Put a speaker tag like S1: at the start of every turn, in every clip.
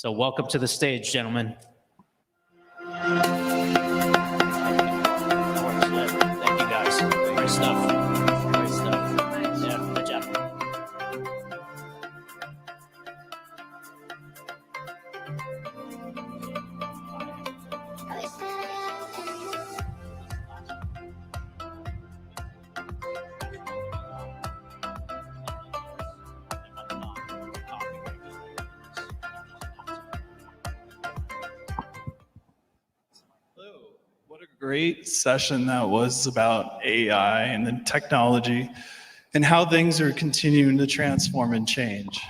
S1: So welcome to the stage, gentlemen. Thank you, guys. Great stuff. Great stuff. Yeah, good job.
S2: What a great session that was about AI and the technology and how things are continuing to transform and change.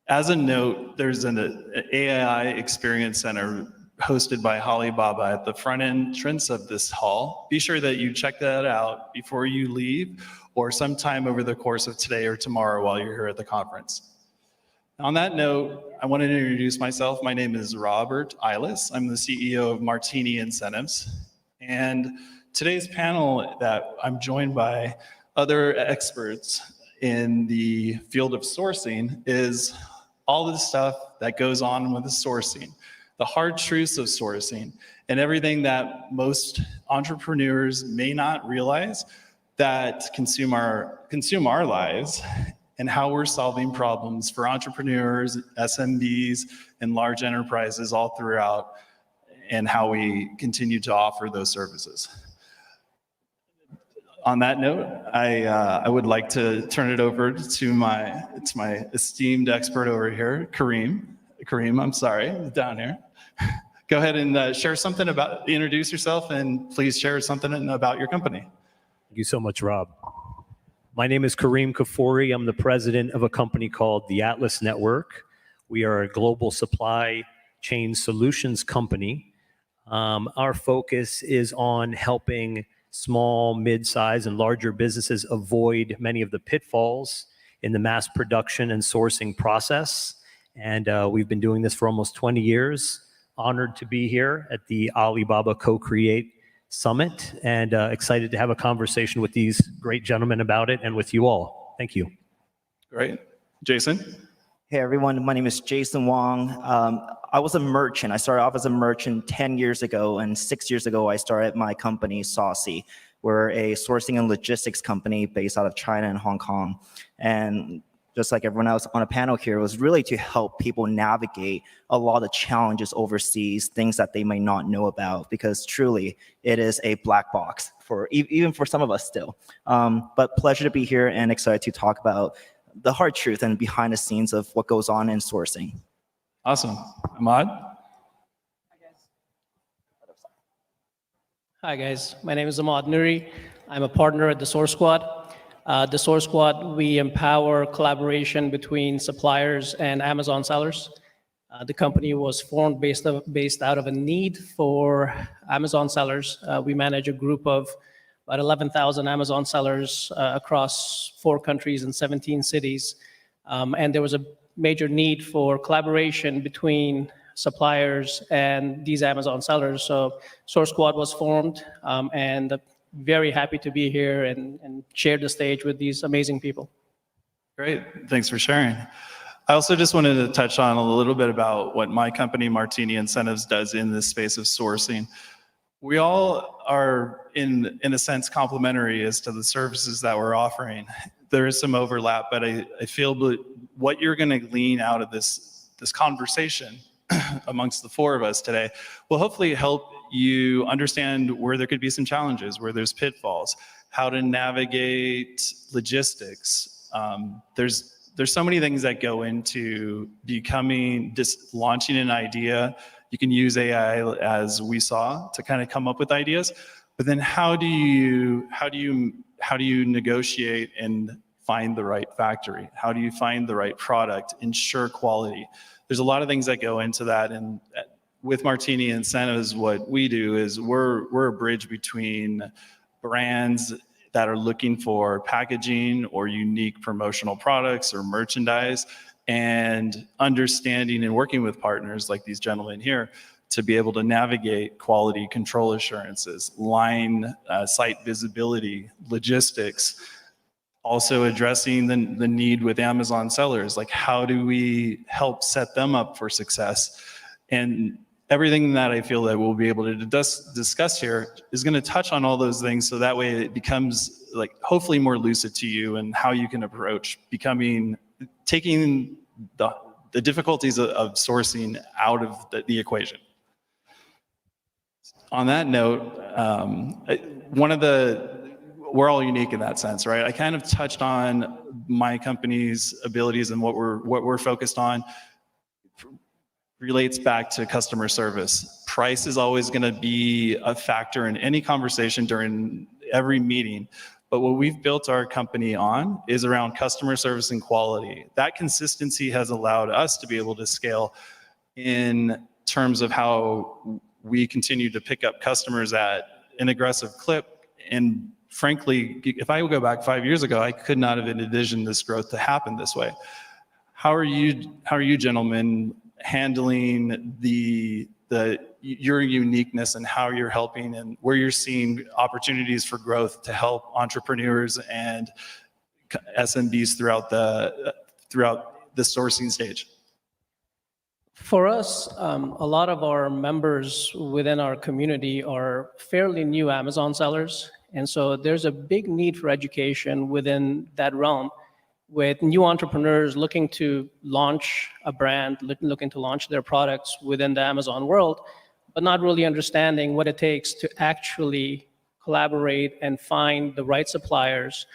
S2: As a note, there's an AI Experience Center hosted by Alibaba at the front entrance of this hall. Be sure that you check that out before you leave or sometime over the course of today or tomorrow while you're here at the conference. On that note, I wanted to introduce myself. My name is Robert Eilis. I'm the CEO of Martini Incentives. And today's panel that I'm joined by other experts in the field of sourcing is all the stuff that goes on with the sourcing, the hard truths of sourcing, and everything that most entrepreneurs may not realize that consume our lives, and how we're solving problems for entrepreneurs, SMBs, and large enterprises all throughout, and how we continue to offer those services. On that note, I would like to turn it over to my esteemed expert over here, Kareem. Kareem, I'm sorry, down here. Go ahead and introduce yourself, and please share something about your company.
S3: Thank you so much, Rob. My name is Kareem Kaffouri. I'm the president of a company called the Atlas Network. We are a global supply chain solutions company. Our focus is on helping small, mid-size, and larger businesses avoid many of the pitfalls in the mass production and sourcing process. And we've been doing this for almost 20 years. Honored to be here at the Alibaba CoCreate Summit, and excited to have a conversation with these great gentlemen about it and with you all. Thank you.
S2: Great. Jason?
S4: Hey everyone, my name is Jason Wong. I was a merchant. I started off as a merchant 10 years ago, and 6 years ago I started my company, Saucy. We're a sourcing and logistics company based out of China and Hong Kong. And just like everyone else on a panel here, it was really to help people navigate a lot of challenges overseas, things that they might not know about, because truly it is a black box for even for some of us still. But pleasure to be here and excited to talk about the hard truth and behind the scenes of what goes on in sourcing.
S2: Awesome. Ahmad?
S5: Hi guys, my name is Ahmad Nuri. I'm a partner at the Source Squad. The Source Squad, we empower collaboration between suppliers and Amazon sellers. The company was formed based out of a need for Amazon sellers. We manage a group of about 11,000 Amazon sellers across 4 countries and 17 cities. And there was a major need for collaboration between suppliers and these Amazon sellers. So Source Squad was formed, and very happy to be here and share the stage with these amazing people.
S2: Great, thanks for sharing. I also just wanted to touch on a little bit about what my company, Martini Incentives, does in this space of sourcing. We all are, in a sense, complementary as to the services that we're offering. There is some overlap, but I feel what you're going to glean out of this conversation amongst the 4 of us today will hopefully help you understand where there could be some challenges, where there's pitfalls, how to navigate logistics. There's so many things that go into launching an idea. You can use AI, as we saw, to kind of come up with ideas. But then how do you negotiate and find the right factory? How do you find the right product, ensure quality? There's a lot of things that go into that, and with Martini Incentives, what we do is we're a bridge between brands that are looking for packaging or unique promotional products or merchandise, and understanding and working with partners like these gentlemen here to be able to navigate quality control assurances, line site visibility, logistics, also addressing the need with Amazon sellers, like how do we help set them up for success? And everything that I feel that we'll be able to discuss here is going to touch on all those things, so that way it becomes like hopefully more lucid to you and how you can approach taking the difficulties of sourcing out of the equation. On that note, we're all unique in that sense, right? I kind of touched on my company's abilities and what we're focused on relates back to customer service. Price is always going to be a factor in any conversation during every meeting. But what we've built our company on is around customer service and quality. That consistency has allowed us to be able to scale in terms of how we continue to pick up customers at an aggressive clip. And frankly, if I go back 5 years ago, I could not have envisioned this growth to happen this way. How are you gentlemen handling your uniqueness and how you're helping and where you're seeing opportunities for growth to help entrepreneurs and SMBs throughout the sourcing stage?
S5: For us, a lot of our members within our community are fairly new Amazon sellers. And so there's a big need for education within that realm, with new entrepreneurs looking to launch a brand, looking to launch their products within the Amazon world, but not really understanding what it takes to actually collaborate and find the right suppliers,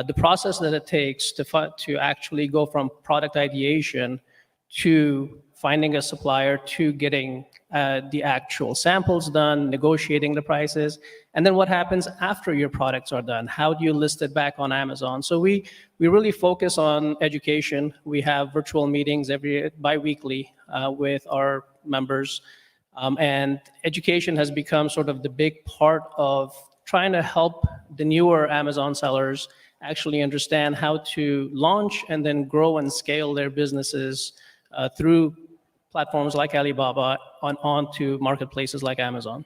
S5: the process that it takes to actually go from product ideation to finding a supplier to getting the actual samples done, negotiating the prices, and then what happens after your products are done? How do you list it back on Amazon? So we really focus on education. We have virtual meetings bi-weekly with our members, and education has become sort of the big part of trying to help the newer Amazon sellers actually understand how to launch and then grow and scale their businesses through platforms like Alibaba onto marketplaces like Amazon.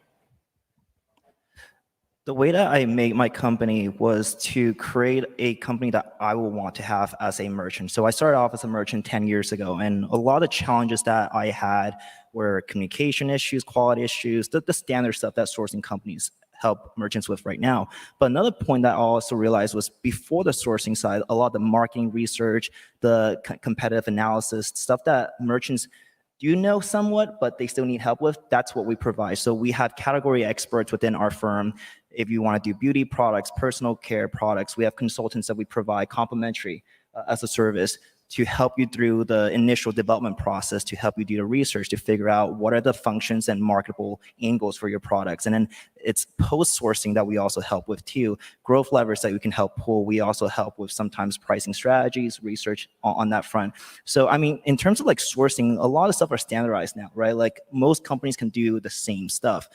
S4: The way that I made my company was to create a company that I will want to have as a merchant. So I started off as a merchant 10 years ago, and a lot of challenges that I had were communication issues, quality issues, the standard stuff that sourcing companies help merchants with right now. But another point that I also realized was before the sourcing side, a lot of the marketing research, the competitive analysis, stuff that merchants do know somewhat, but they still need help with, that's what we provide. So we have category experts within our firm. If you want to do beauty products, personal care products, we have consultants that we provide complimentary as a service to help you through the initial development process, to help you do the research, to figure out what are the functions and marketable angles for your products. And then it's post-sourcing that we also help with too. Growth levers that we can help pull. We also help with sometimes pricing strategies, research on that front. So, I mean, in terms of like sourcing, a lot of stuff are standardized now, right? Like most companies can do the same stuff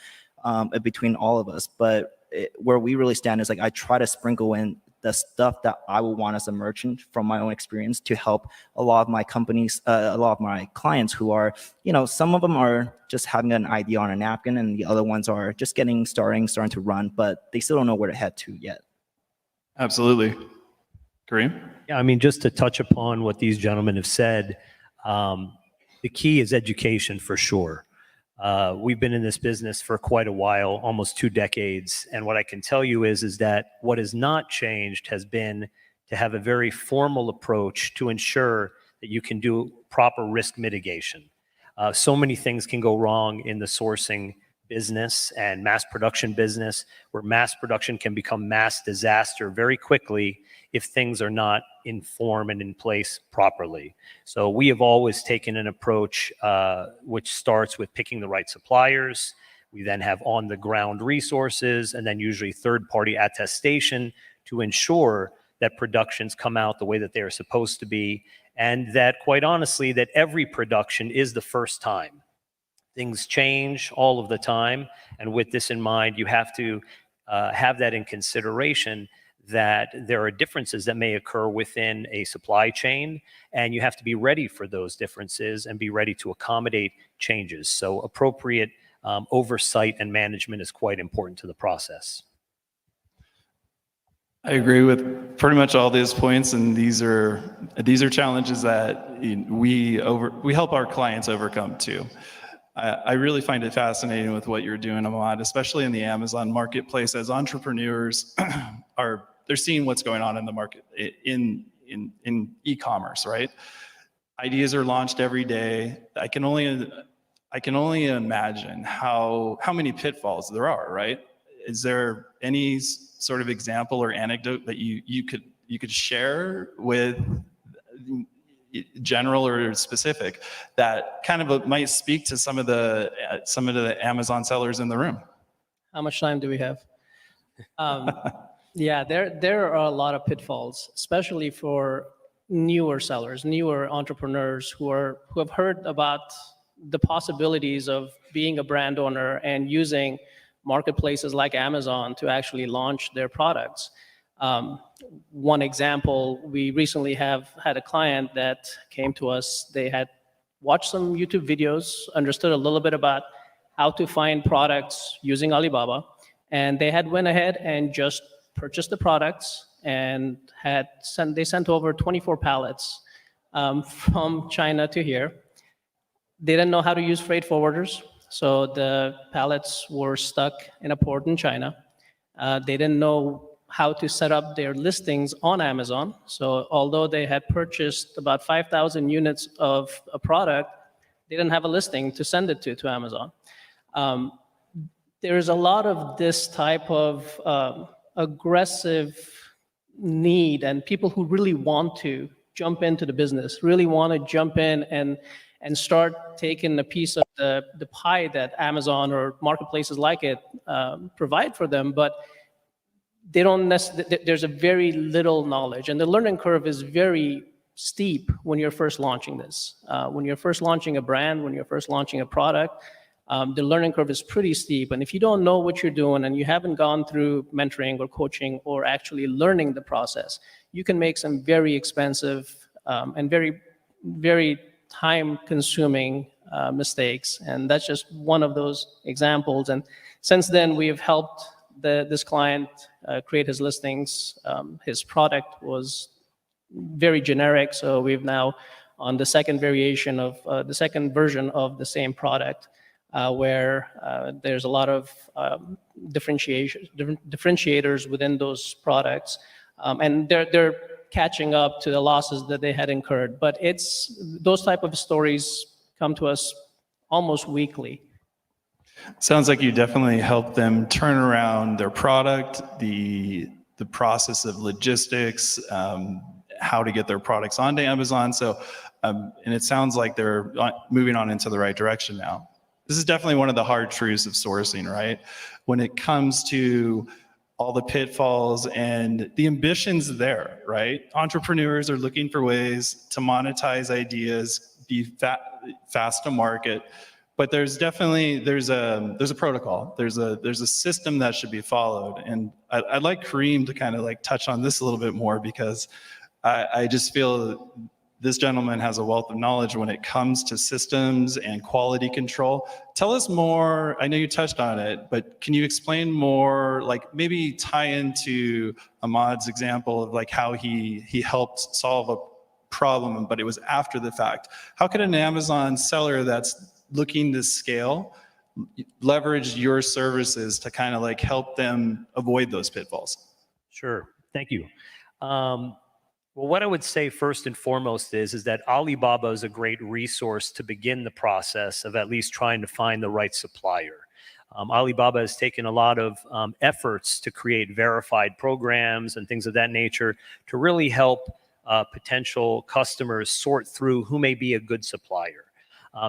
S4: between all of us. But where we really stand is like I try to sprinkle in the stuff that I would want as a merchant from my own experience to help a lot of my companies, a lot of my clients who are, you know, some of them are just having an idea on a napkin and the other ones are just starting to run, but they still don't know where to head to yet.
S2: Absolutely. Kareem?
S3: Yeah, I mean, just to touch upon what these gentlemen have said, the key is education for sure. We've been in this business for quite a while, almost 2 decades. And what I can tell you is that what has not changed has been to have a very formal approach to ensure that you can do proper risk mitigation. So many things can go wrong in the sourcing business and mass production business, where mass production can become mass disaster very quickly if things are not in form and in place properly. So we have always taken an approach which starts with picking the right suppliers. We then have on-the-ground resources and then usually third-party attestation to ensure that productions come out the way that they are supposed to be, and that, quite honestly, that every production is the first time. Things change all of the time, and with this in mind, you have to have that in consideration, that there are differences that may occur within a supply chain, and you have to be ready for those differences and be ready to accommodate changes. So appropriate oversight and management is quite important to the process.
S2: I agree with pretty much all these points, and these are challenges that we help our clients overcome too. I really find it fascinating with what you're doing, Ahmad, especially in the Amazon marketplace. As entrepreneurs they're seeing what's going on in the market in e-commerce, right? Ideas are launched every day. I can only imagine how many pitfalls there are, right? Is there any sort of example or anecdote that you could share with general or specific that kind of might speak to some of the Amazon sellers in the room?
S5: How much time do we have? Yeah, there are a lot of pitfalls, especially for newer sellers, newer entrepreneurs who have heard about the possibilities of being a brand owner and using marketplaces like Amazon to actually launch their products. One example, we recently have had a client that came to us. They had watched some YouTube videos, understood a little bit about how to find products using Alibaba, and they had went ahead and just purchased the products and they sent over 24 pallets from China to here. They didn't know how to use freight forwarders, so the pallets were stuck in a port in China. They didn't know how to set up their listings on Amazon. So although they had purchased about 5,000 units of a product, they didn't have a listing to send it to Amazon. There's a lot of this type of aggressive need, and people who really want to jump into the business, really want to jump in and start taking a piece of the pie that Amazon or marketplaces like it provide for them, but they don't there's a very little knowledge, and the learning curve is very steep when you're first launching this. When you're first launching a brand, when you're first launching a product, the learning curve is pretty steep. And if you don't know what you're doing and you haven't gone through mentoring or coaching or actually learning the process, you can make some very expensive and very, very time-consuming mistakes. And that's just one of those examples. And since then, we have helped this client create his listings. His product was very generic, so we've now on the second variation of the second version of the same product, where there's a lot of differentiators within those products, and they're catching up to the losses that they had incurred. But it's those type of stories come to us almost weekly.
S2: Sounds like you definitely help them turn around their product, the process of logistics, how to get their products onto Amazon. So, and it sounds like they're moving on into the right direction now. This is definitely one of the hard truths of sourcing, right? When it comes to all the pitfalls and the ambitions there, right? Entrepreneurs are looking for ways to monetize ideas, be fast to market, but there's definitely there's a protocol, there's a system that should be followed. And I'd like Kareem to kind of like touch on this a little bit more, because I just feel this gentleman has a wealth of knowledge when it comes to systems and quality control. Tell us more. I know you touched on it, but can you explain more, like maybe tie into Ahmad's example of like how he helped solve a problem, but it was after the fact. How could an Amazon seller that's looking to scale leverage your services to kind of like help them avoid those pitfalls?
S3: Sure. Thank you. Well, what I would say first and foremost is that Alibaba is a great resource to begin the process of at least trying to find the right supplier. Alibaba has taken a lot of efforts to create verified programs and things of that nature to really help potential customers sort through who may be a good supplier.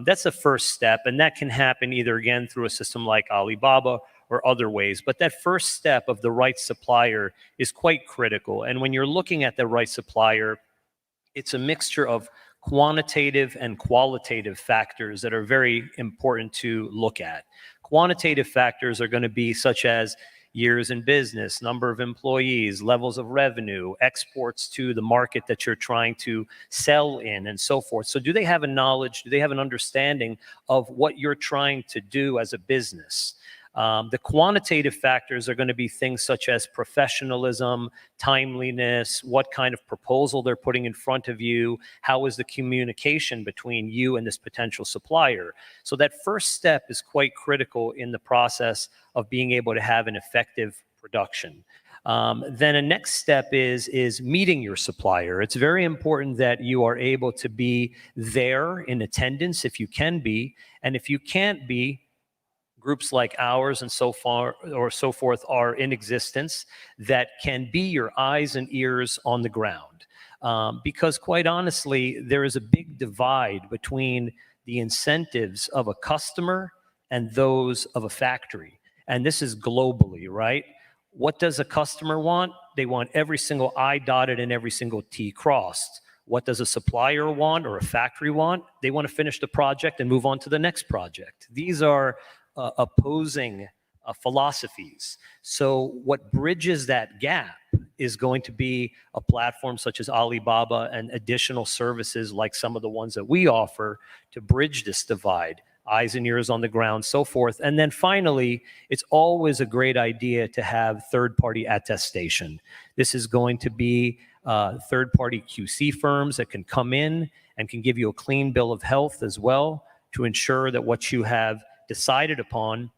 S3: That's the first step, and that can happen either, again, through a system like Alibaba or other ways. But that first step of the right supplier is quite critical. And when you're looking at the right supplier, it's a mixture of quantitative and qualitative factors that are very important to look at. Quantitative factors are going to be such as years in business, number of employees, levels of revenue, exports to the market that you're trying to sell in, and so forth. So do they have a knowledge, do they have an understanding of what you're trying to do as a business? The quantitative factors are going to be things such as professionalism, timeliness, what kind of proposal they're putting in front of you, how is the communication between you and this potential supplier. So that first step is quite critical in the process of being able to have an effective production. Then a next step is meeting your supplier. It's very important that you are able to be there in attendance if you can be, and if you can't be, groups like ours and so forth are in existence that can be your eyes and ears on the ground. Because quite honestly, there is a big divide between the incentives of a customer and those of a factory. And this is globally, right? What does a customer want? They want every single I dotted and every single T crossed. What does a supplier want or a factory want? They want to finish the project and move on to the next project. These are opposing philosophies. So what bridges that gap is going to be a platform such as Alibaba and additional services like some of the ones that we offer to bridge this divide, eyes and ears on the ground, so forth. And then finally, it's always a great idea to have third-party attestation. This is going to be third-party QC firms that can come in and can give you a clean bill of health as well to ensure that what you have decided upon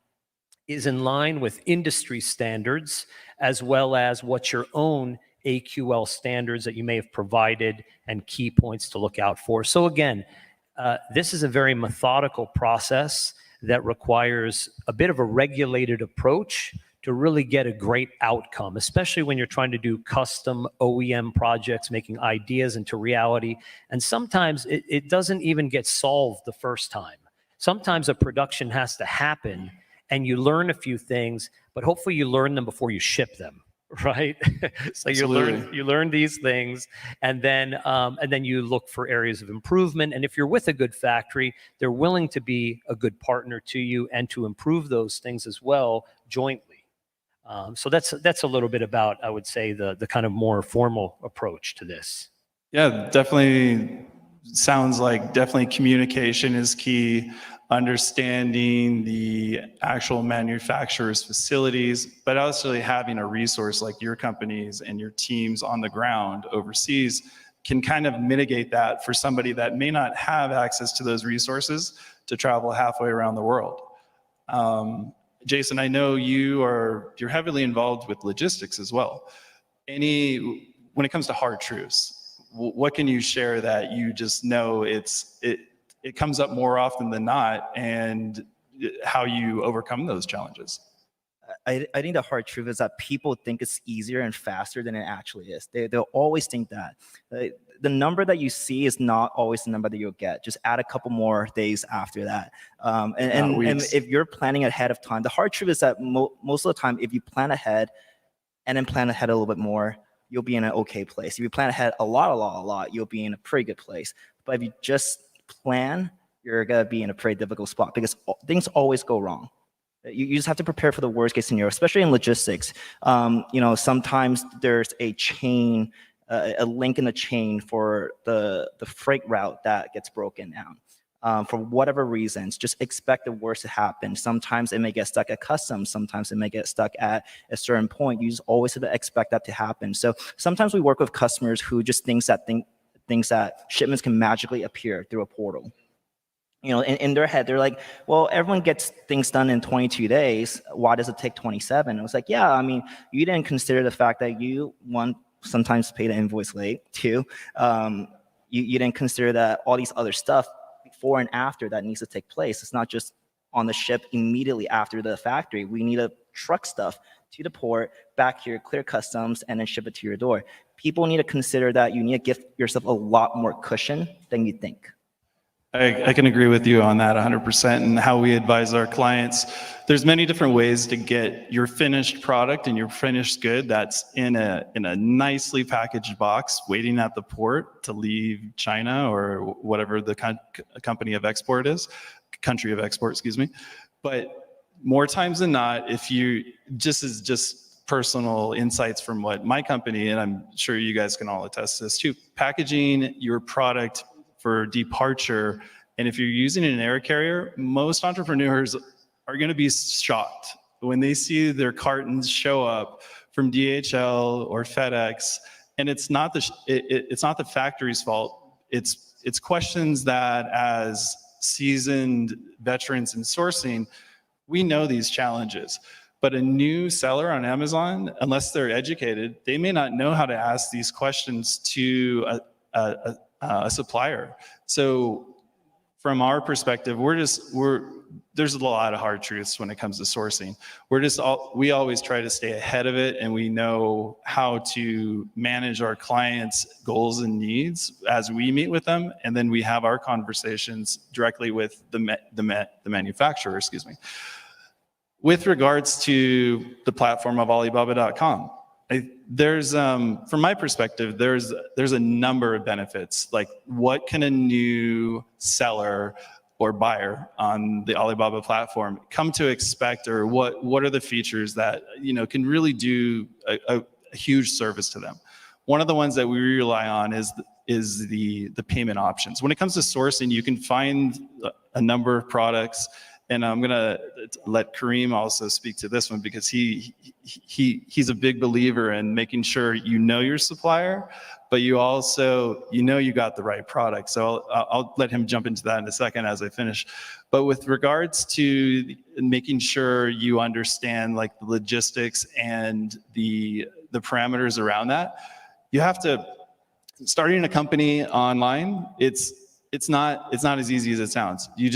S3: is in line with industry standards, as well as what your own AQL standards that you may have provided and key points to look out for. So again, this is a very methodical process that requires a bit of a regulated approach to really get a great outcome, especially when you're trying to do custom OEM projects, making ideas into reality. And sometimes it doesn't even get solved the first time. Sometimes a production has to happen and you learn a few things, but hopefully you learn them before you ship them, right? So
S2: Absolutely.
S3: you learn these things, and then you look for areas of improvement. And if you're with a good factory, they're willing to be a good partner to you and to improve those things as well jointly. So that's a little bit about, I would say, the kind of more formal approach to this.
S2: Yeah, definitely sounds like definitely communication is key, understanding the actual manufacturer's facilities, but also having a resource like your companies and your teams on the ground overseas can kind of mitigate that for somebody that may not have access to those resources to travel halfway around the world. Jason, I know you're heavily involved with logistics as well. When it comes to hard truths, what can you share that you just know it comes up more often than not, and how you overcome those challenges?
S4: I think the hard truth is that people think it's easier and faster than it actually is. They'll always think that. The number that you see is not always the number that you'll get. Just add a couple more days after that. And if you're planning ahead of time, the hard truth is that most of the time, if you plan ahead and then plan ahead a little bit more, you'll be in an okay place. If you plan ahead a lot, you'll be in a pretty good place. But if you just plan, you're gonna be in a pretty difficult spot because things always go wrong. You just have to prepare for the worst case scenario, especially in logistics. Sometimes there's a chain, a link in the chain for the freight route that gets broken down. For whatever reasons, just expect the worst to happen. Sometimes it may get stuck at customs. Sometimes it may get stuck at a certain point. You just always have to expect that to happen. So sometimes we work with customers who just thinks that shipments can magically appear through a portal. In their head, they're like, well, everyone gets things done in 22 days. Why does it take 27? It was like, yeah, I mean, you didn't consider the fact that you, one, sometimes pay the invoice late. Two, you didn't consider that all these other stuff before and after that needs to take place. It's not just on the ship immediately after the factory. We need to truck stuff to the port, back here, clear customs, and then ship it to your door. People need to consider that you need to give yourself a lot more cushion than you think.
S2: I can agree with you on that 100%, and how we advise our clients. There's many different ways to get your finished product and your finished good that's in a nicely packaged box waiting at the port to leave China or whatever the country of export, excuse me. But more times than not, if you just personal insights from what my company, and I'm sure you guys can all attest to this too, packaging your product for departure. And if you're using an air carrier, most entrepreneurs are going to be shocked when they see their cartons show up from DHL or FedEx, and it's not the factory's fault. It's questions that, as seasoned veterans in sourcing, we know these challenges. But a new seller on Amazon, unless they're educated, they may not know how to ask these questions to a supplier. So from our perspective, there's a lot of hard truths when it comes to sourcing. We always try to stay ahead of it, and we know how to manage our clients' goals and needs as we meet with them, and then we have our conversations directly with the manufacturer, excuse me. With regards to the platform of Alibaba.com, from my perspective, there's a number of benefits. Like, what can a new seller or buyer on the Alibaba platform come to expect, or what are the features that can really do a huge service to them? One of the ones that we rely on is the payment options. When it comes to sourcing, you can find a number of products. And I'm gonna let Kareem also speak to this one, because he's a big believer in making sure you know your supplier, but you also you got the right product. So I'll let him jump into that in a second as I finish. But with regards to making sure you understand like the logistics and the parameters around that, you have to, starting a company online, it's not as easy as it sounds. You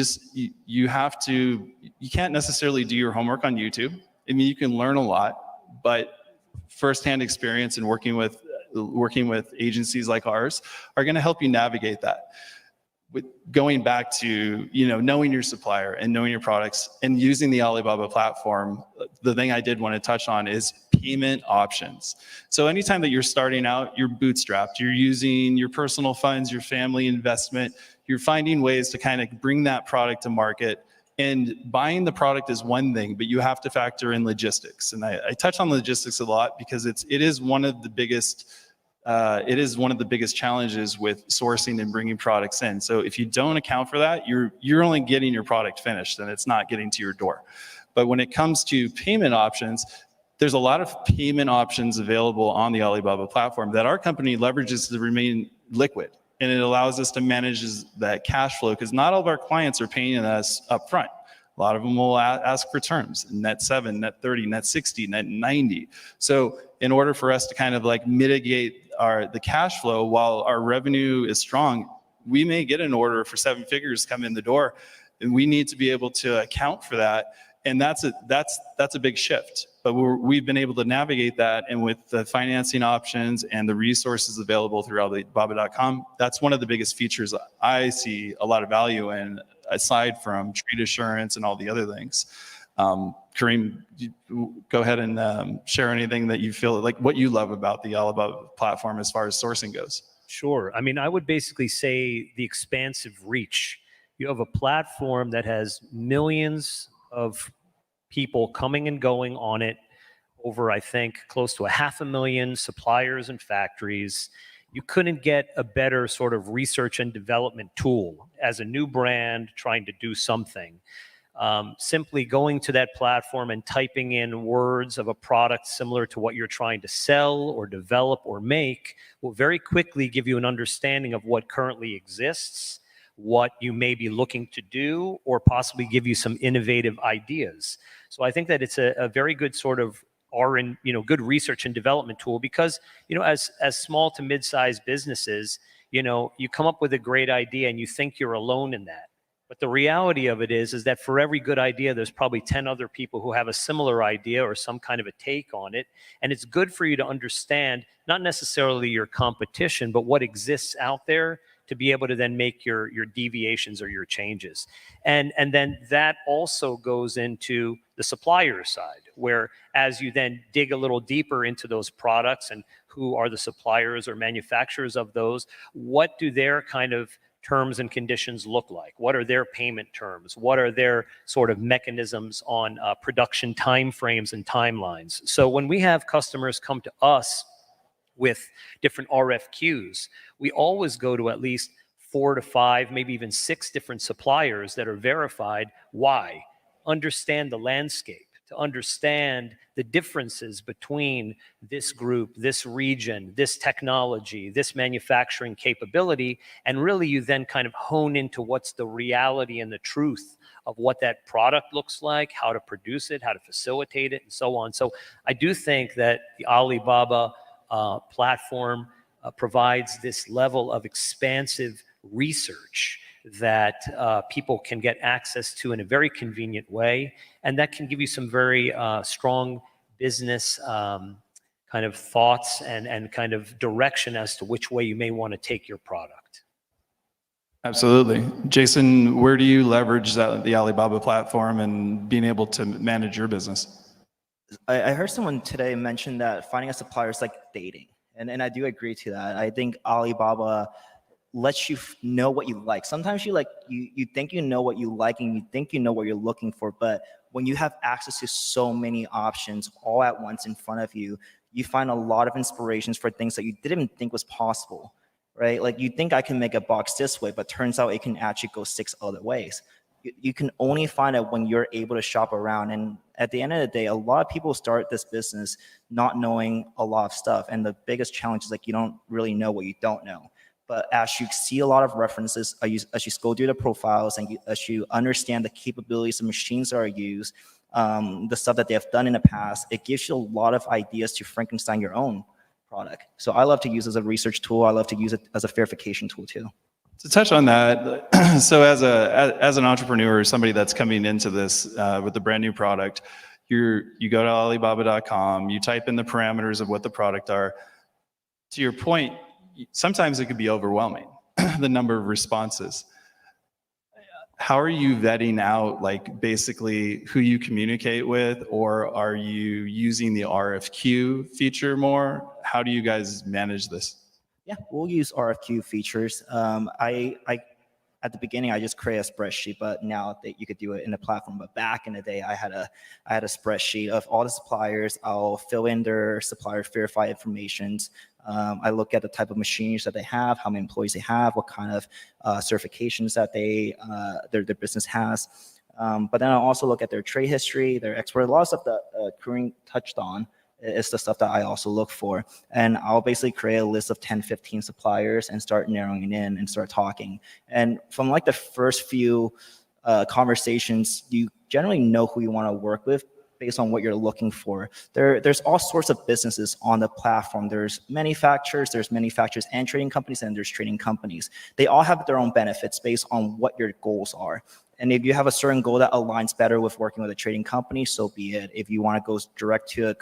S2: can't necessarily do your homework on YouTube. I mean, you can learn a lot, but firsthand experience and working with agencies like ours are going to help you navigate that. With going back to knowing your supplier and knowing your products and using the Alibaba platform, the thing I did want to touch on is payment options. So anytime that you're starting out, you're bootstrapped, you're using your personal funds, your family investment, you're finding ways to kind of bring that product to market. And buying the product is one thing, but you have to factor in logistics. And I touch on logistics a lot because it is one of the biggest challenges with sourcing and bringing products in. So if you don't account for that, you're only getting your product finished and it's not getting to your door. But when it comes to payment options, there's a lot of payment options available on the Alibaba platform that our company leverages to remain liquid. And it allows us to manage that cash flow, because not all of our clients are paying us up front. A lot of them will ask for terms, net 7, net 30, net 60, net 90. So in order for us to kind of like mitigate the cash flow while our revenue is strong, we may get an order for 7 figures come in the door, and we need to be able to account for that. And that's a big shift. But we've been able to navigate that, and with the financing options and the resources available through Alibaba.com, that's one of the biggest features I see a lot of value in, aside from trade assurance and all the other things. Kareem, go ahead and share anything that you feel like what you love about the Alibaba platform as far as sourcing goes.
S3: Sure. I mean, I would basically say the expansive reach. You have a platform that has millions of people coming and going on it, over, I think, close to 500,000 suppliers and factories. You couldn't get a better sort of research and development tool as a new brand trying to do something. Simply going to that platform and typing in words of a product similar to what you're trying to sell or develop or make will very quickly give you an understanding of what currently exists, what you may be looking to do, or possibly give you some innovative ideas. So I think that it's a very good sort of good research and development tool, because as small to mid-sized businesses, you come up with a great idea and you think you're alone in that. But the reality of it is that for every good idea, there's probably 10 other people who have a similar idea or some kind of a take on it. And it's good for you to understand not necessarily your competition, but what exists out there, to be able to then make your deviations or your changes. And then that also goes into the supplier side, where as you then dig a little deeper into those products and who are the suppliers or manufacturers of those, what do their kind of terms and conditions look like? What are their payment terms? What are their sort of mechanisms on production timeframes and timelines? So when we have customers come to us with different RFQs, we always go to at least 4 to 5, maybe even 6 different suppliers that are verified. Why? Understand the landscape. to understand the differences between this group, this region, this technology, this manufacturing capability, and really you then kind of hone into what's the reality and the truth of what that product looks like, how to produce it, how to facilitate it, and so on. So I do think that the Alibaba platform provides this level of expansive research that people can get access to in a very convenient way, and that can give you some very strong business kind of thoughts and kind of direction as to which way you may want to take your product.
S2: Absolutely. Jason, where do you leverage the Alibaba platform and being able to manage your business?
S4: I heard someone today mention that finding a supplier is like dating. And I do agree to that. I think Alibaba lets you know what you like. Sometimes you think you know what you like and you think you know what you're looking for, but when you have access to so many options all at once in front of you, you find a lot of inspirations for things that you didn't even think was possible, right? Like you think I can make a box this way, but turns out it can actually go 6 other ways. You can only find it when you're able to shop around. And at the end of the day, a lot of people start this business not knowing a lot of stuff. And the biggest challenge is like you don't really know what you don't know. But as you see a lot of references, as you go through the profiles and as you understand the capabilities of machines that are used, the stuff that they have done in the past, it gives you a lot of ideas to Frankenstein your own product. So I love to use it as a research tool. I love to use it as a verification tool too.
S2: To touch on that, so as an entrepreneur, somebody that's coming into this with a brand new product, you go to Alibaba.com, you type in the parameters of what the product are. To your point, sometimes it could be overwhelming, the number of responses. How are you vetting out, like, basically who you communicate with, or are you using the RFQ feature more? How do you guys manage this?
S4: Yeah, we'll use RFQ features. At the beginning, I just created a spreadsheet, but now that you could do it in the platform. But back in the day, I had a spreadsheet of all the suppliers. I'll fill in their supplier verified information. I look at the type of machines that they have, how many employees they have, what kind of certifications that their business has. But then I'll also look at their trade history, their export. A lot of stuff that Kareem touched on is the stuff that I also look for. And I'll basically create a list of 10, 15 suppliers and start narrowing it in and start talking. And from like the first few conversations, you generally know who you want to work with based on what you're looking for. There's all sorts of businesses on the platform. There's manufacturers and trading companies, and there's trading companies. They all have their own benefits based on what your goals are. And if you have a certain goal that aligns better with working with a trading company, so be it. If you want to go direct to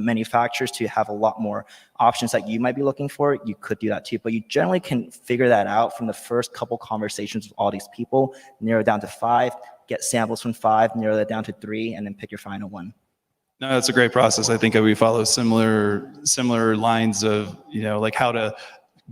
S4: manufacturers to have a lot more options that you might be looking for, you could do that too. But you generally can figure that out from the first couple conversations with all these people, narrow it down to 5, get samples from 5, narrow that down to 3, and then pick your final one.
S2: No, that's a great process. I think we follow similar lines of, like how to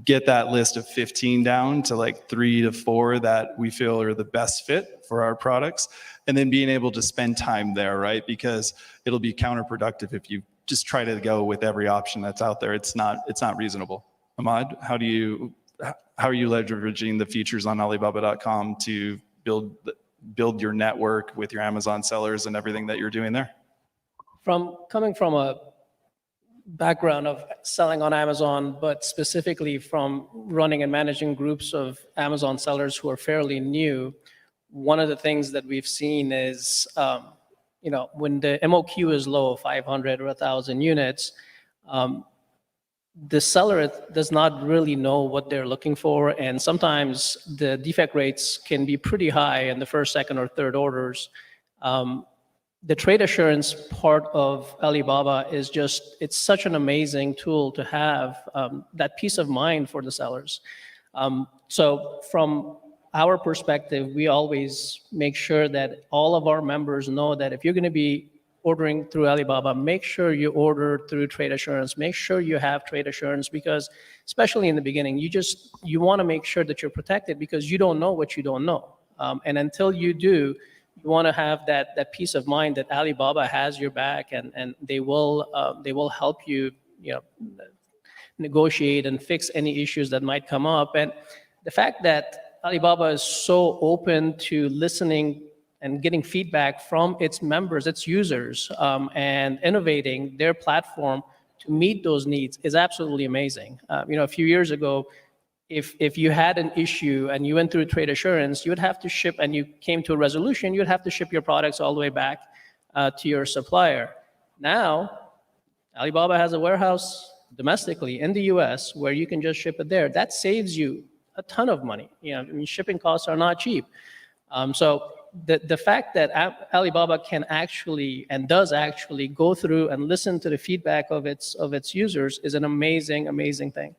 S2: get that list of 15 down to like 3 to 4 that we feel are the best fit for our products, and then being able to spend time there, right? Because it'll be counterproductive if you just try to go with every option that's out there. It's not reasonable. Ahmad, how are you leveraging the features on Alibaba.com to build your network with your Amazon sellers and everything that you're doing there?
S5: Coming from a background of selling on Amazon, but specifically from running and managing groups of Amazon sellers who are fairly new, one of the things that we've seen is, when the MOQ is low, 500 or 1,000 units, the seller does not really know what they're looking for, and sometimes the defect rates can be pretty high in the first, second, or third orders. The trade assurance part of Alibaba is it's such an amazing tool to have, that peace of mind for the sellers. So from our perspective, we always make sure that all of our members know that if you're going to be ordering through Alibaba, make sure you order through trade assurance. Make sure you have trade assurance, because especially in the beginning, you want to make sure that you're protected, because you don't know what you don't know. And until you do, you want to have that peace of mind that Alibaba has your back, and they will help you, negotiate and fix any issues that might come up. And the fact that Alibaba is so open to listening and getting feedback from its members, its users, and innovating their platform to meet those needs is absolutely amazing. A few years ago, if you had an issue and you went through trade assurance, you would have to ship, and you came to a resolution, you would have to ship your products all the way back to your supplier. Now, Alibaba has a warehouse domestically in the US where you can just ship it there. That saves you a ton of money. Shipping costs are not cheap. So the fact that Alibaba can actually and does actually go through and listen to the feedback of its users is an amazing, amazing thing.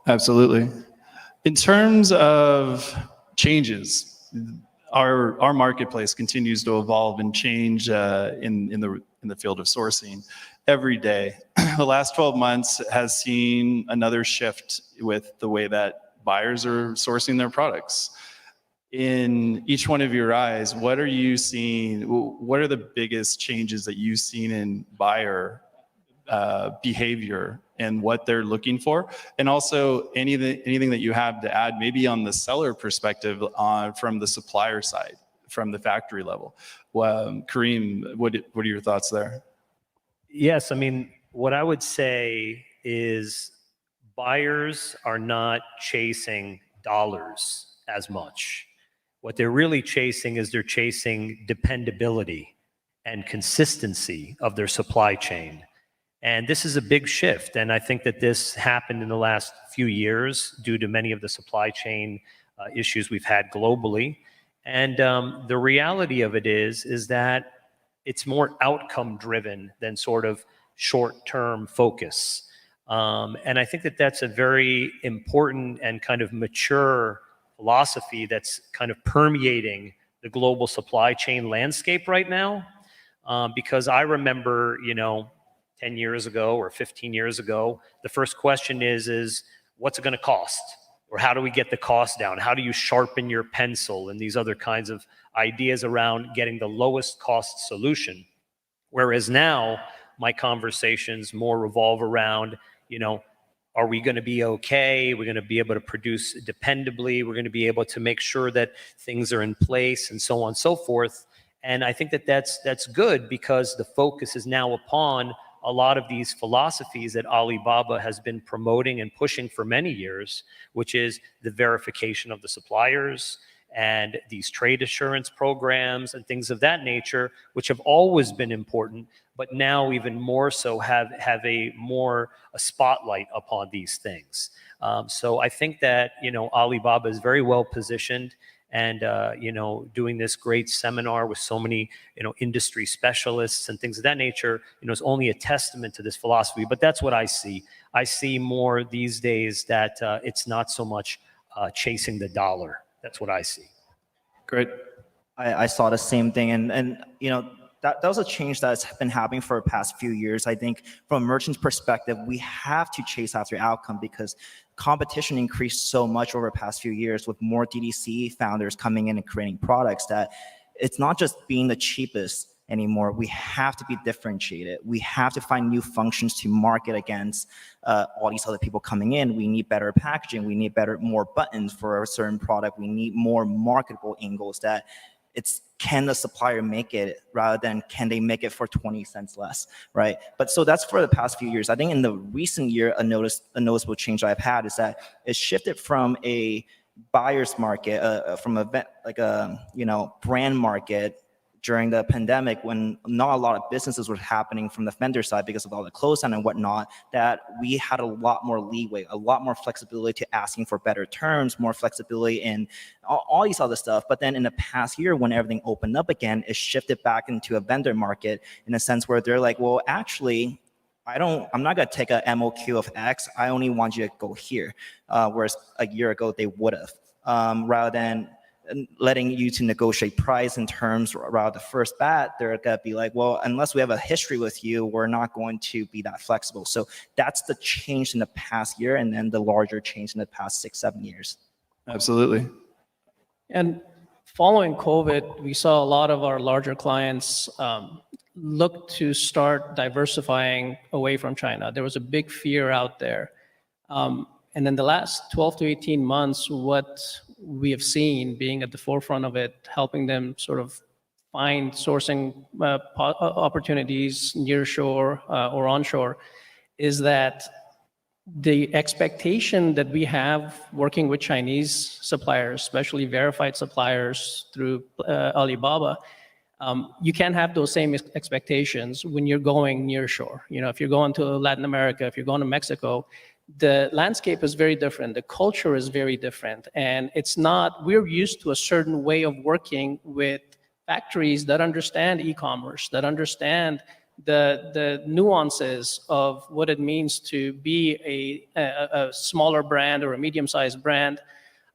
S2: Absolutely. In terms of changes, our marketplace continues to evolve and change in the field of sourcing every day. The last 12 months has seen another shift with the way that buyers are sourcing their products. In each one of your eyes, what are you seeing? What are the biggest changes that you've seen in buyer behavior and what they're looking for? And also anything that you have to add, maybe on the seller perspective, from the supplier side, from the factory level. Kareem, what are your thoughts there?
S3: Yes, I mean, what I would say is buyers are not chasing dollars as much. What they're really chasing is they're chasing dependability and consistency of their supply chain. And this is a big shift. And I think that this happened in the last few years due to many of the supply chain issues we've had globally. And the reality of it is that it's more outcome driven than sort of short-term focus. And I think that that's a very important and kind of mature philosophy that's kind of permeating the global supply chain landscape right now. Because I remember, 10 years ago or 15 years ago, the first question is what's it going to cost? Or how do we get the cost down? How do you sharpen your pencil? And these other kinds of ideas around getting the lowest cost solution. Whereas now, my conversations more revolve around, are we going to be okay? We're going to be able to produce dependably. We're going to be able to make sure that things are in place and so on and so forth. And I think that that's good because the focus is now upon a lot of these philosophies that Alibaba has been promoting and pushing for many years, which is the verification of the suppliers and these trade assurance programs and things of that nature, which have always been important, but now even more so have a spotlight upon these things. So I think that, Alibaba is very well positioned and, doing this great seminar with so many, industry specialists and things of that nature, is only a testament to this philosophy. But that's what I see. I see more these days that it's not so much chasing the dollar. That's what I see.
S2: Great.
S4: I saw the same thing. And that was a change that's been happening for the past few years. I think from a merchant's perspective, we have to chase after outcome because competition increased so much over the past few years with more DTC founders coming in and creating products that it's not just being the cheapest anymore. We have to be differentiated. We have to find new functions to market against all these other people coming in. We need better packaging. We need more buttons for a certain product. We need more marketable angles that can the supplier make it rather than can they make it for 20 cents less, right? But so that's for the past few years. I think in the recent year, a noticeable change I've had is that it shifted from a buyer's market, from a brand market during the pandemic when not a lot of businesses were happening from the vendor side because of all the close down and whatnot, that we had a lot more leeway, a lot more flexibility to asking for better terms, more flexibility in all these other stuff. But then in the past year, when everything opened up again, it shifted back into a vendor market in a sense where they're like, well, actually, I'm not gonna take a MOQ of X, I only want you to go here. Whereas a year ago, they would have, rather than letting you to negotiate price and terms right the first bat, they're gonna be like, well, unless we have a history with you, we're not going to be that flexible. So that's the change in the past year, and then the larger change in the past 6-7 years.
S2: Absolutely.
S5: And following COVID, we saw a lot of our larger clients look to start diversifying away from China. There was a big fear out there. And in the last 12 to 18 months, what we have seen being at the forefront of it, helping them sort of find sourcing opportunities near shore or onshore, is that the expectation that we have working with Chinese suppliers, especially verified suppliers through Alibaba, you can't have those same expectations when you're going near shore. You know, if you're going to Latin America, if you're going to Mexico, the landscape is very different. The culture is very different. And it's not, we're used to a certain way of working with factories that understand e-commerce, that understand the nuances of what it means to be a smaller brand or a medium-sized brand.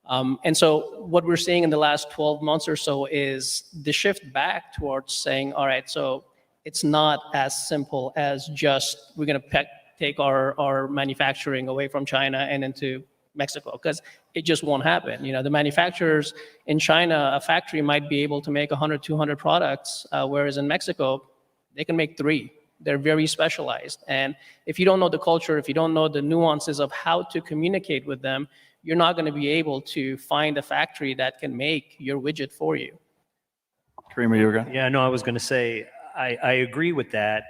S5: And so what we're seeing in the last 12 months or so is the shift back towards saying, all right, so it's not as simple as just we're going to take our manufacturing away from China and into Mexico, because it just won't happen. You know, the manufacturers in China, a factory might be able to make 100, 200 products, whereas in Mexico, they can make 3. They're very specialized. And if you don't know the culture, if you don't know the nuances of how to communicate with them, you're not going to be able to find a factory that can make your widget for you.
S2: Kareem, are you going?
S3: Yeah, no, I was going to say, I agree with that.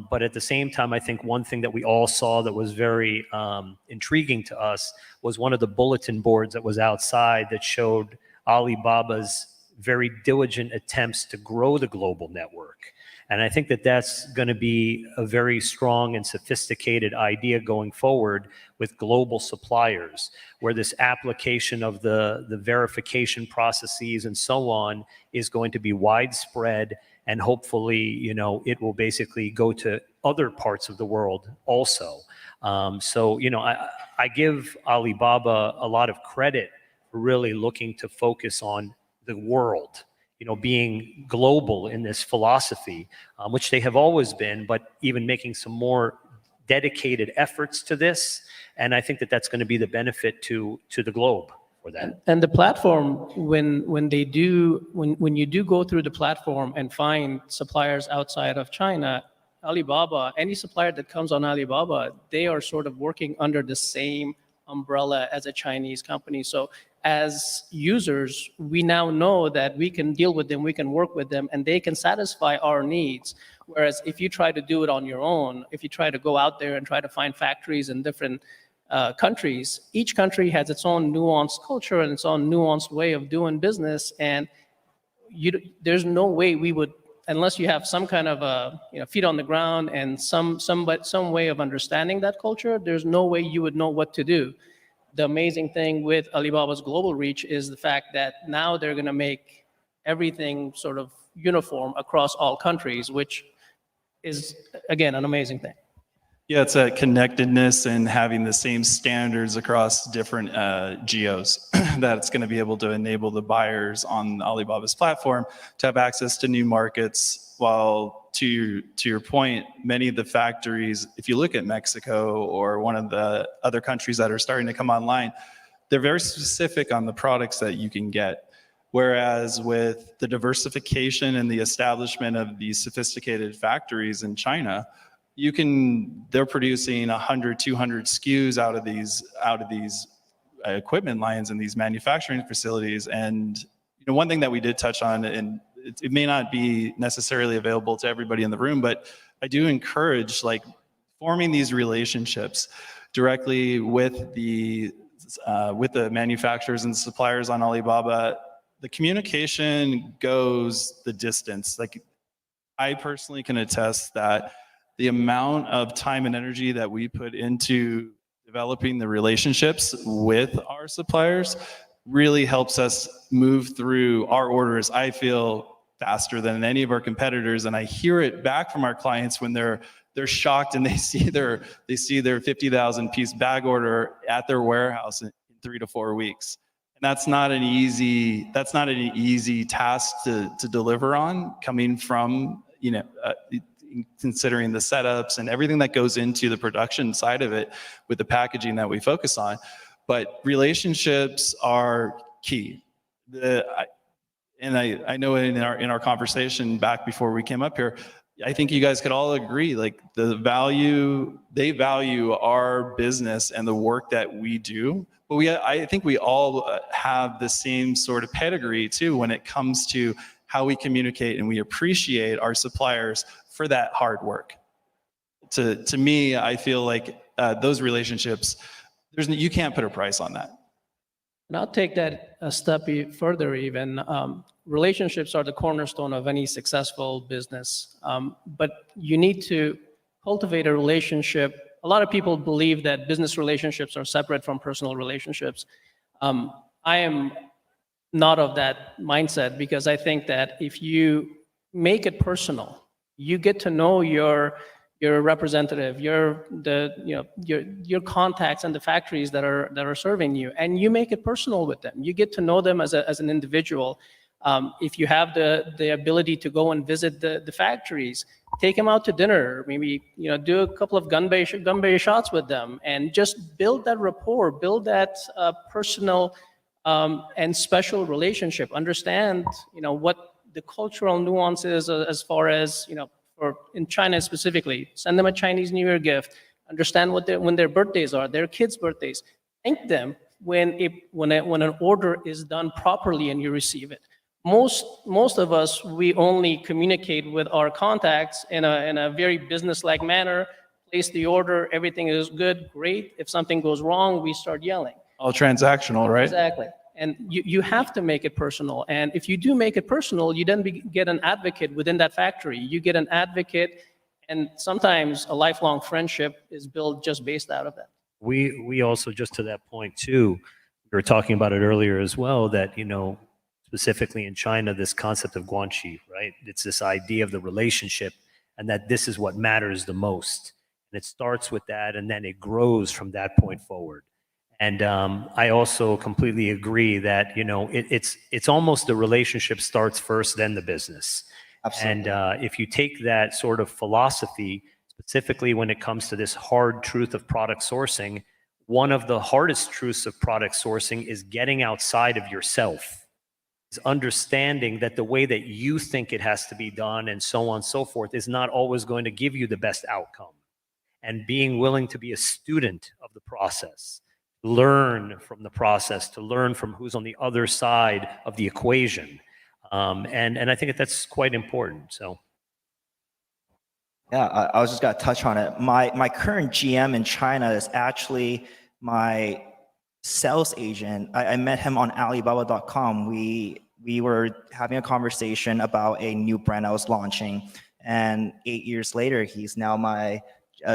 S3: But at the same time, I think one thing that we all saw that was very intriguing to us was one of the bulletin boards that was outside that showed Alibaba's very diligent attempts to grow the global network. And I think that that's going to be a very strong and sophisticated idea going forward with global suppliers, where this application of the verification processes and so on is going to be widespread. And hopefully, you know, it will basically go to other parts of the world also. So, you know, I give Alibaba a lot of credit for really looking to focus on the world, you know, being global in this philosophy, which they have always been, but even making some more dedicated efforts to this. And I think that that's going to be the benefit to the globe for that.
S5: And the platform, when you do go through the platform and find suppliers outside of China, Alibaba, any supplier that comes on Alibaba, they are sort of working under the same umbrella as a Chinese company. So as users, we now know that we can deal with them, we can work with them, and they can satisfy our needs. Whereas if you try to do it on your own, if you try to go out there and try to find factories in different countries, each country has its own nuanced culture and its own nuanced way of doing business. And there's no way we would, unless you have some kind of feet on the ground and some way of understanding that culture, there's no way you would know what to do. The amazing thing with Alibaba's global reach is the fact that now they're going to make everything sort of uniform across all countries, which is, again, an amazing thing.
S2: Yeah, it's a connectedness and having the same standards across different geos that it's going to be able to enable the buyers on Alibaba's platform to have access to new markets. While to your point, many of the factories, if you look at Mexico or one of the other countries that are starting to come online, they're very specific on the products that you can get. Whereas with the diversification and the establishment of these sophisticated factories in China, they're producing 100, 200 SKUs out of these equipment lines and these manufacturing facilities. And you know, one thing that we did touch on, and it may not be necessarily available to everybody in the room, but I do encourage like forming these relationships directly with the manufacturers and suppliers on Alibaba. The communication goes the distance. Like I personally can attest that the amount of time and energy that we put into developing the relationships with our suppliers really helps us move through our orders, I feel, faster than any of our competitors. And I hear it back from our clients when they're shocked and they see their 50,000 piece bag order at their warehouse in 3 to 4 weeks. And that's not an easy task to deliver on, coming from, considering the setups and everything that goes into the production side of it with the packaging that we focus on. But relationships are key. I know in our conversation back before we came up here, I think you guys could all agree, like they value our business and the work that we do but I think we all have the same sort of pedigree too when it comes to how we communicate, and we appreciate our suppliers for that hard work. To me, I feel like those relationships, you can't put a price on that.
S5: And I'll take that a step further even. Relationships are the cornerstone of any successful business, but you need to cultivate a relationship. A lot of people believe that business relationships are separate from personal relationships. I am not of that mindset, because I think that if you make it personal, you get to know your representative, your contacts and the factories that are serving you, and you make it personal with them. You get to know them as an individual. If you have the ability to go and visit the factories, take them out to dinner, maybe do a couple of gun bay shots with them, and just build that rapport, build that personal and special relationship. Understand what the cultural nuances as far as or in China specifically. Send them a Chinese New Year gift. Understand when their birthdays are, their kids' birthdays. Thank them when an order is done properly and you receive it. Most of us, we only communicate with our contacts in a very business-like manner. Place the order, everything is good, great. If something goes wrong, we start yelling.
S2: All transactional, right?
S5: Exactly. And you have to make it personal. And if you do make it personal, you then get an advocate within that factory. You get an advocate, and sometimes a lifelong friendship is built just based out of that.
S3: We also, just to that point too, we were talking about it earlier as well, that, specifically in China, this concept of guanxi, right? It's this idea of the relationship, and that this is what matters the most. And it starts with that, and then it grows from that point forward. And I also completely agree that, it's almost the relationship starts first, then the business.
S4: Absolutely.
S3: And if you take that sort of philosophy, specifically when it comes to this hard truth of product sourcing, one of the hardest truths of product sourcing is getting outside of yourself. Is understanding that the way that you think it has to be done and so on and so forth is not always going to give you the best outcome. And being willing to be a student of the process, learn from the process, to learn from who's on the other side of the equation. And I think that's quite important. So.
S4: Yeah, I was just going to touch on it. My current GM in China is actually my sales agent. I met him on Alibaba.com. We were having a conversation about a new brand I was launching, and 8 years later, he's now my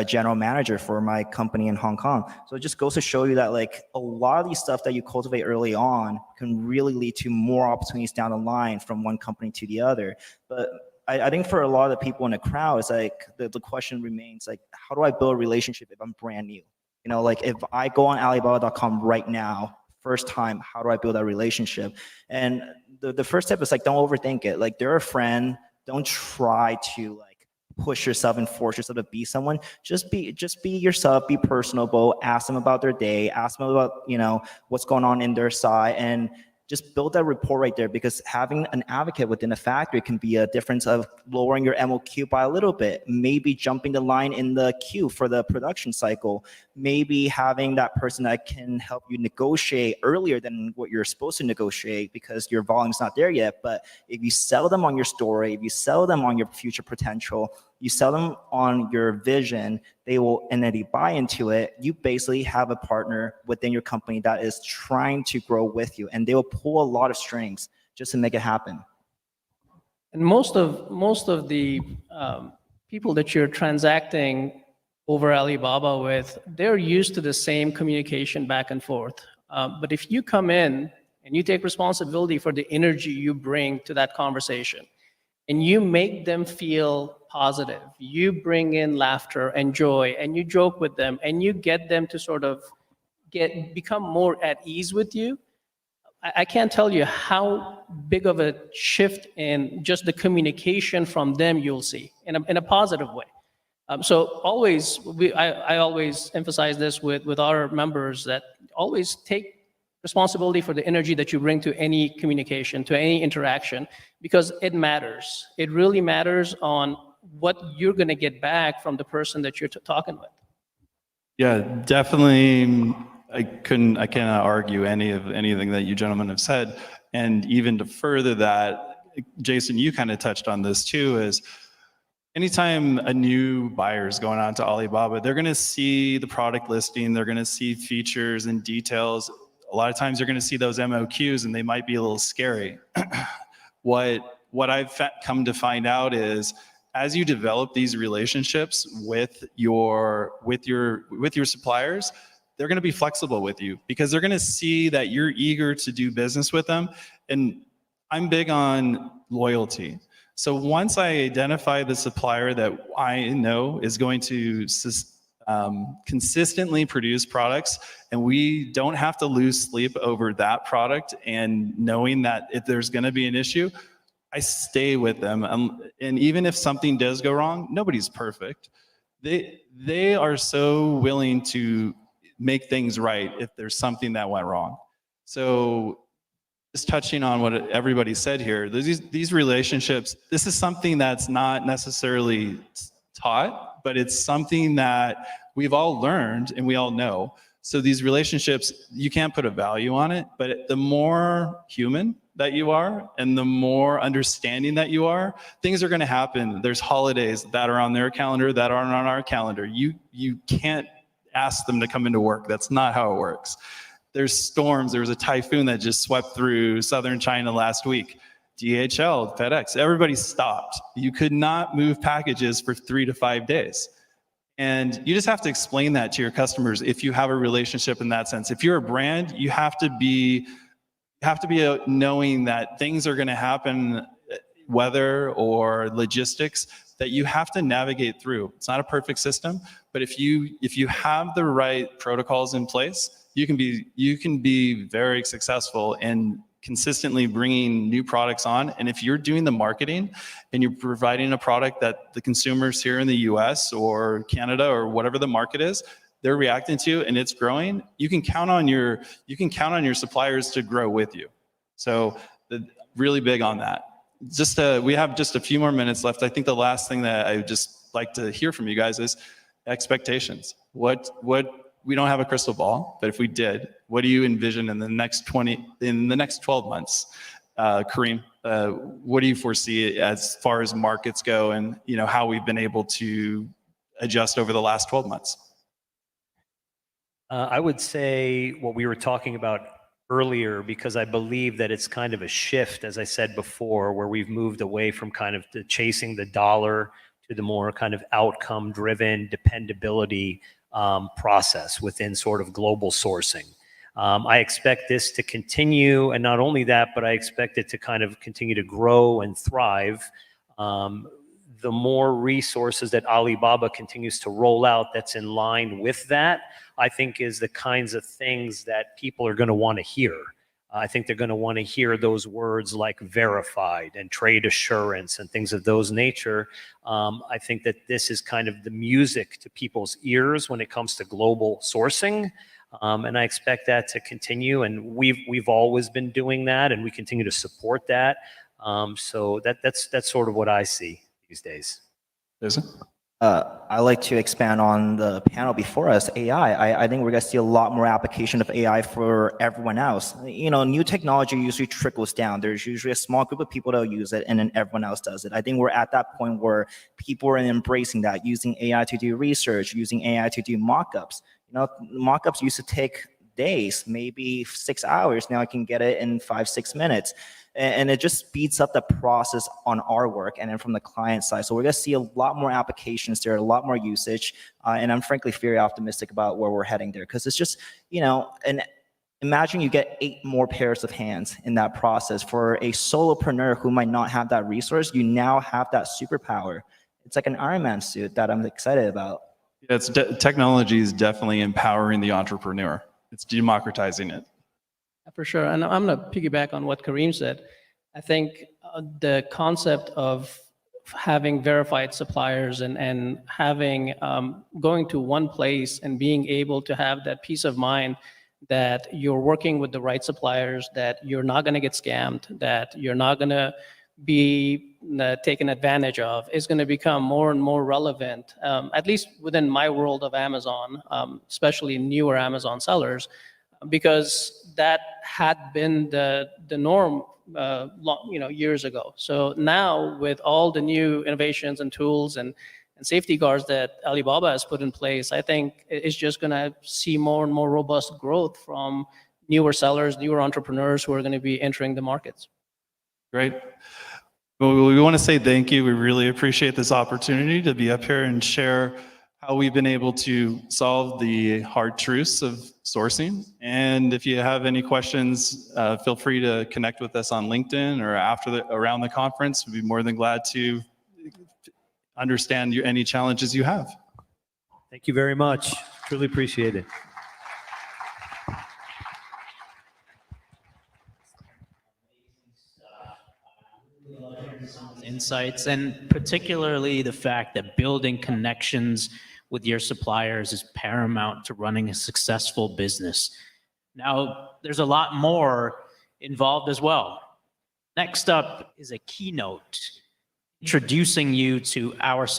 S4: general manager for my company in Hong Kong. So it just goes to show you that a lot of these stuff that you cultivate early on can really lead to more opportunities down the line from one company to the other. But I think for a lot of the people in the crowd, it's the question remains how do I build a relationship if I'm brand new? If I go on Alibaba.com right now, first time, how do I build that relationship? And the first step is don't overthink it. They're a friend. Don't try to push yourself and force yourself to be someone. Just be yourself, be personable, ask them about their day, ask them about, what's going on in their side, and just build that rapport right there, because having an advocate within a factory can be a difference of lowering your MOQ by a little bit, maybe jumping the line in the queue for the production cycle, maybe having that person that can help you negotiate earlier than what you're supposed to negotiate because your volume's not there yet. But if you sell them on your story, if you sell them on your future potential, you sell them on your vision, they will, and then they buy into it. You basically have a partner within your company that is trying to grow with you, and they will pull a lot of strings just to make it happen.
S5: And most of the people that you're transacting over Alibaba with, they're used to the same communication back and forth. But if you come in and you take responsibility for the energy you bring to that conversation, and you make them feel positive, you bring in laughter and joy, and you joke with them, and you get them to sort of become more at ease with you, I can't tell you how big of a shift in just the communication from them you'll see in a positive way. So always, I always emphasize this with our members, that always take responsibility for the energy that you bring to any communication, to any interaction, because it matters. It really matters on what you're going to get back from the person that you're talking with.
S2: Yeah, definitely I cannot argue anything that you gentlemen have said. And even to further that, Jason, you kind of touched on this too, is anytime a new buyer is going on to Alibaba, they're going to see the product listing, they're going to see features and details. A lot of times you're going to see those MOQs and they might be a little scary. What I've come to find out is, as you develop these relationships with your suppliers, they're going to be flexible with you because they're going to see that you're eager to do business with them. And I'm big on loyalty. So once I identify the supplier that I know is going to consistently produce products, and we don't have to lose sleep over that product and knowing that if there's going to be an issue, I stay with them. And even if something does go wrong, nobody's perfect. They are so willing to make things right if there's something that went wrong. So just touching on what everybody said here, these relationships, this is something that's not necessarily taught, but it's something that we've all learned and we all know. So these relationships, you can't put a value on it, but the more human that you are and the more understanding that you are, things are going to happen. There's holidays that are on their calendar that aren't on our calendar. You can't ask them to come into work. That's not how it works. There's storms. There was a typhoon that just swept through southern China last week. DHL, FedEx, everybody stopped. You could not move packages for 3 to 5 days. And you just have to explain that to your customers if you have a relationship in that sense. If you're a brand, you have to be knowing that things are going to happen, weather or logistics, that you have to navigate through. It's not a perfect system, but if you have the right protocols in place, you can be very successful in consistently bringing new products on. And if you're doing the marketing and you're providing a product that the consumers here in the US or Canada or whatever the market is, they're reacting to and it's growing, you can count on your suppliers to grow with you. So really big on that. We have just a few more minutes left. I think the last thing that I would just like to hear from you guys is expectations. We don't have a crystal ball, but if we did, what do you envision in the next 12 months? Kareem, what do you foresee as far as markets go and how we've been able to adjust over the last 12 months?
S3: I would say what we were talking about earlier, because I believe that it's kind of a shift, as I said before, where we've moved away from kind of the chasing the dollar to the more kind of outcome-driven dependability process within sort of global sourcing. I expect this to continue, and not only that, but I expect it to kind of continue to grow and thrive. The more resources that Alibaba continues to roll out that's in line with that, I think is the kinds of things that people are going to want to hear. I think they're going to want to hear those words like verified and trade assurance and things of those nature. I think that this is kind of the music to people's ears when it comes to global sourcing. And I expect that to continue. And we've always been doing that, and we continue to support that. So that's sort of what I see these days.
S2: Jason?
S4: I like to expand on the panel before us, AI. I think we're going to see a lot more application of AI for everyone else. New technology usually trickles down. There's usually a small group of people that will use it, and then everyone else does it. I think we're at that point where people are embracing that, using AI to do research, using AI to do mock-ups. Mock-ups used to take days, maybe 6 hours. Now I can get it in 5-6 minutes. And it just speeds up the process on our work and then from the client side. So we're going to see a lot more applications there, a lot more usage. And I'm frankly very optimistic about where we're heading there, because it's just, and imagine you get 8 more pairs of hands in that process. For a solopreneur who might not have that resource, you now have that superpower. It's like an Iron Man suit that I'm excited about.
S2: Yeah, technology is definitely empowering the entrepreneur. It's democratizing it.
S5: For sure. And I'm going to piggyback on what Kareem said. I think the concept of having verified suppliers and having going to one place and being able to have that peace of mind that you're working with the right suppliers, that you're not going to get scammed, that you're not going to be taken advantage of is going to become more and more relevant, at least within my world of Amazon, especially newer Amazon sellers, because that had been the norm years ago. So now with all the new innovations and tools and safety guards that Alibaba has put in place, I think it's just going to see more and more robust growth from newer sellers, newer entrepreneurs who are going to be entering the markets.
S2: Great. Well, we want to say thank you. We really appreciate this opportunity to be up here and share how we've been able to solve the hard truths of sourcing. And if you have any questions, feel free to connect with us on LinkedIn or around the conference. We'd be more than glad to understand any challenges you have.
S3: Thank you very much. Truly appreciate it.
S1: Insights, and particularly the fact that building connections with your suppliers is paramount to running a successful business. Now, there's a lot more involved as well. Next up is a keynote introducing you to our